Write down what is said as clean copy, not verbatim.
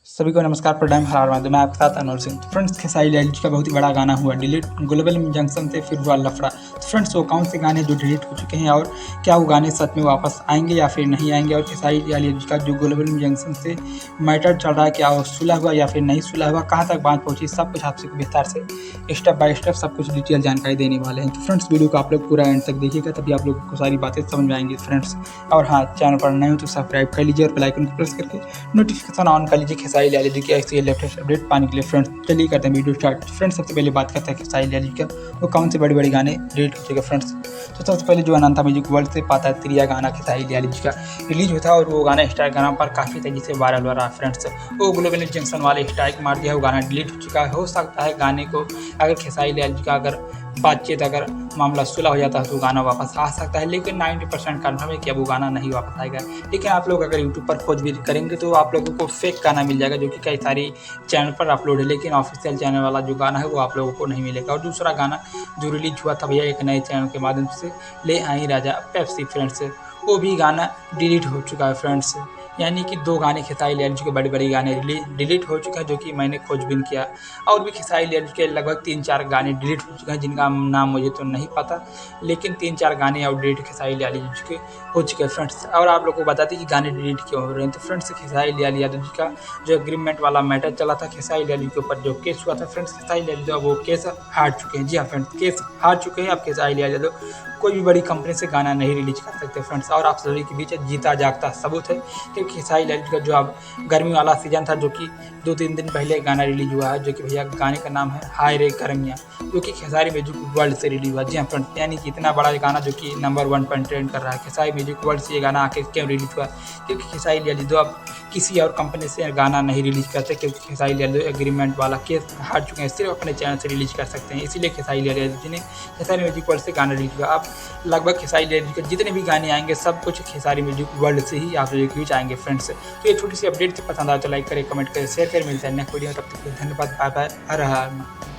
सभी को नमस्कार। प्रणाम हर मैं आपके साथ अनोल सिंह। तो फ्रेंड्स, खेसारी लाल जी का बहुत ही बड़ा गाना हुआ डिलीट, ग्लोबल जंक्शन से फिर हुआ लफड़ा। तो फ्रेंड्स, वो कौन से गाने जो डिलीट हो चुके हैं और क्या वो गाने सच में वापस आएंगे या फिर नहीं आएंगे, और खेसारी लाल जी का जो ग्लोबल जंक्शन से मैटर चल रहा है क्या वो सुलह हुआ या फिर नहीं सुलह हुआ, कहाँ तक बात पहुंची, सब कुछ आपसे विस्तार से स्टेप बाय स्टेप सब कुछ डिटेल जानकारी देने वाले हैं। तो फ्रेंड्स, वीडियो को आप लोग पूरा एंड तक देखिएगा, तभी आप लोग को सारी बातें समझ में आएंगी फ्रेंड्स। और हाँ, चैनल पर नए हो तो सब्सक्राइब कर लीजिए और बेल आइकन को प्रेस करके नोटिफिकेशन ऑन कर लीजिए खेसारी लाल जी की ऐसी लेटेस्ट अपडेट पाने के लिए। फ्रेंड्स, चलिए करते हैं वीडियो स्टार्ट। फ्रेंड्स, सबसे पहले बात करते हैं खेसारी लाल जी का वो कौन से बड़े बड़े गाने डिलीट हो चुके फ्रेंड्स। तो सबसे पहले जो अनंता म्यूजिक वर्ल्ड से पाता त्रिया गाना खेसारी लाल जी का रिलीज होता है और वो गाना इंस्टाग्राम पर काफ़ी तेजी से वायरल हो रहा है फ्रेंड्स। वो ग्लोबल जंक्शन वाले स्ट्राइक मार दिया है, वो गाना डिलीट हो चुका है। हो सकता है गाने को अगर खेसारी लाल जी का अगर बातचीत अगर मामला सुलह हो जाता है तो गाना वापस आ सकता है, लेकिन 90% कन्फर्म है कि अब वो गाना नहीं वापस आएगा। लेकिन आप लोग अगर यूट्यूब पर खोज भी करेंगे तो आप लोगों को फेक गाना मिल जाएगा जो कि कई सारी चैनल पर अपलोड है, लेकिन ऑफिशियल चैनल वाला जो गाना है वो आप लोगों को नहीं मिलेगा। और दूसरा गाना जो रिलीज हुआ था भैया एक नए चैनल के माध्यम से, ले आई राजा पेप्सी फ्रेंड्स, वो भी गाना डिलीट हो चुका है फ्रेंड्स। यानी कि दो गाने खेसारी लाल जी के बड़े बड़े गाने डिलीट हो चुके हैं, जो कि मैंने खोजबीन किया। और भी खेसारी लाल जी के लगभग 3-4 गाने डिलीट हो चुके हैं जिनका नाम मुझे तो नहीं पता, लेकिन 3-4 गाने और डिलीट खेसारी लाल जी के हो चुके हैं फ्रेंड्स। और आप लोगों को बता दें कि गाने डिलीट क्यों हो रहे हैं। तो फ्रेंड्स, खेसारी लाल यादव जी का जो एग्रीमेंट वाला मैटर चला था खेसारी लाल जी के ऊपर जो केस हुआ था फ्रेंड्स, खेसारी लाल जी वो केस हार चुके हैं। जी हाँ फ्रेंड्स, केस हार चुके हैं। अब खेसारी लाल यादव कोई भी बड़ी कंपनी से गाना नहीं रिलीज कर सकते फ्रेंड्स। और आप सभी के बीच जीता जागता सबूत है कि खेसारी लाल जी का जो अब गर्मी वाला सीजन था, जो कि 2-3 दिन पहले गाना रिलीज हुआ है, जो कि भैया गाने का नाम है हाय रे करमिया, जो कि खेसारी म्यूजिक वर्ल्ड से रिलीज हुआ। जी हाँ फ्रेंड्स, यानी कि इतना बड़ा गाना जो कि नंबर 1 पर ट्रेंड कर रहा है, खेसारी म्यूजिक वर्ल्ड से ये गाना आके क्यों रिलीज हुआ, क्योंकि खेसारी लाल जी अब किसी और कंपनी से गाना नहीं रिलीज करते, क्योंकि खेसारी लाल एग्रीमेंट वाला केस हार चुके हैं, सिर्फ अपने चैनल से रिलीज कर सकते हैं। इसीलिए खेसारी लाल जी ने खेसारी म्यूजिक वर्ल्ड से गाना रिलीज हुआ। अब लगभग खेसारी लाल जी के जितने भी गाने आएंगे सब कुछ खेसारी म्यूजिक वर्ल्ड से ही आप लोगों के बीच आएंगे फ्रेंड्स। तो ये छोटी सी अपडेट थी, पसंद आए तो लाइक करें, कमेंट करें, शेयर करें। मिलते हैं नेक्स्ट वीडियो, तब तक धन्यवाद, बाय बाय, हर हर।